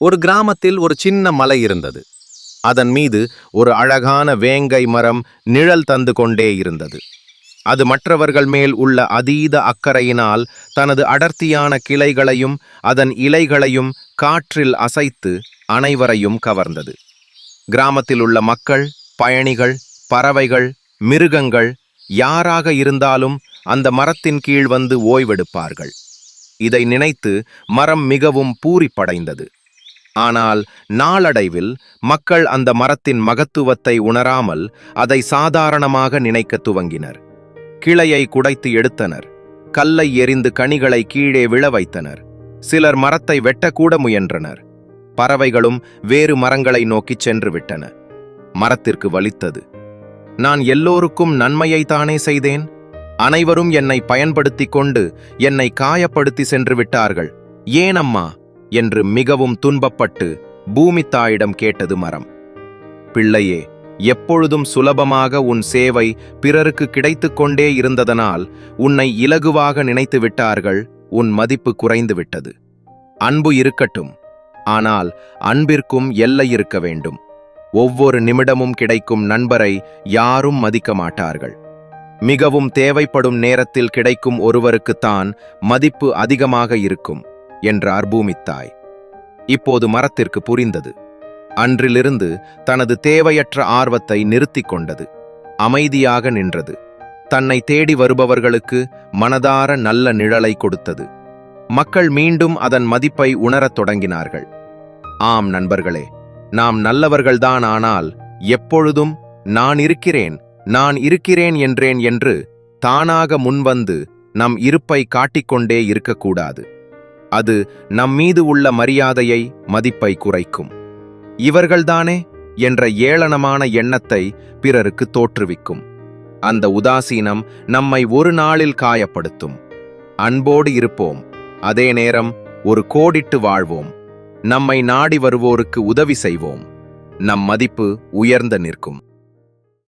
ஒரு கிராமத்தில் ஒரு சின்ன மலை இருந்தது. அதன் மீது ஒரு அழகான வேங்கை மரம் நிழல் தந்து கொண்டே இருந்தது. அது மற்றவர்கள் மேல் உள்ள அதீத அக்கறையினால் தனது அடர்த்தியான கிளைகளையும் அதன் இலைகளையும் காற்றில் அசைத்து அனைவரையும் கவர்ந்தது. கிராமத்தில் உள்ள மக்கள், பயணிகள், பறவைகள், மிருகங்கள் யாராக இருந்தாலும் அந்த மரத்தின் கீழ் வந்து ஓய்வெடுப்பார்கள். இதை நினைத்து மரம் மிகவும் பூரிப்படைந்தது. ஆனால் நாளடைவில் மக்கள் அந்த மரத்தின் மகத்துவத்தை உணராமல் அதை சாதாரணமாக நினைக்கத் துவங்கினர். கிளையை குடைத்து எடுத்தனர், கல்லை எறிந்து கனிகளை கீழே விழ வைத்தனர். சிலர் மரத்தை வெட்டக்கூட முயன்றனர். பறவைகளும் வேறு மரங்களை நோக்கிச் சென்று விட்டன. மரத்திற்கு வலித்தது. நான் எல்லோருக்கும் நன்மையைத்தானே செய்தேன். அனைவரும் என்னை பயன்படுத்தி கொண்டு என்னை காயப்படுத்தி சென்று விட்டார்கள். ஏன் அம்மா என்று மிகவும் துன்பப்பட்டு பூமி தாயிடம் கேட்டது மரம். பிள்ளையே, எப்பொழுதும் சுலபமாக உன் சேவை பிறருக்கு கிடைத்து கொண்டே இருந்ததனால் உன்னை இலகுவாக நினைத்து விட்டார்கள். உன் மதிப்பு குறைந்து விட்டது. அன்பு இருக்கட்டும், ஆனால் அன்பிற்கும் எல்லை இருக்க வேண்டும். ஒவ்வொரு நிமிடமும் கிடைக்கும் நண்பரை யாரும் மதிக்க மாட்டார்கள். மிகவும் தேவைப்படும் நேரத்தில் கிடைக்கும் ஒருவருக்குத்தான் மதிப்பு அதிகமாக இருக்கும் என்றார் பூமித்தாய். இப்போது மரத்திற்கு புரிந்தது. அன்றிலிருந்து தனது தேவையற்ற ஆர்வத்தை நிறுத்திக் கொண்டது. அமைதியாக நின்றது. தன்னை தேடி வருபவர்களுக்கு மனதார நல்ல நிழலை கொடுத்தது. மக்கள் மீண்டும் அதன் மதிப்பை உணரத் தொடங்கினார்கள். ஆம் நண்பர்களே, நாம் நல்லவர்கள்தான். ஆனால் எப்பொழுதும் நான் இருக்கிறேன், நான் இருக்கிறேன் என்றேன் என்று தானாக முன்வந்து நம் இருப்பை காட்டிக்கொண்டே இருக்கக்கூடாது. அது நம்மீது உள்ள மரியாதையை, மதிப்பை குறைக்கும். இவர்கள்தானே என்ற ஏளனமான எண்ணத்தை பிறருக்கு தோற்றுவிக்கும். அந்த உதாசீனம் நம்மை ஒரு நாளில் காயப்படுத்தும். அன்போடு இருப்போம், அதே நேரம் ஒரு கோடிட்டு வாழ்வோம். நம்மை நாடி வருவோருக்கு உதவி செய்வோம். நம் மதிப்பு உயர்ந்து நிற்கும்.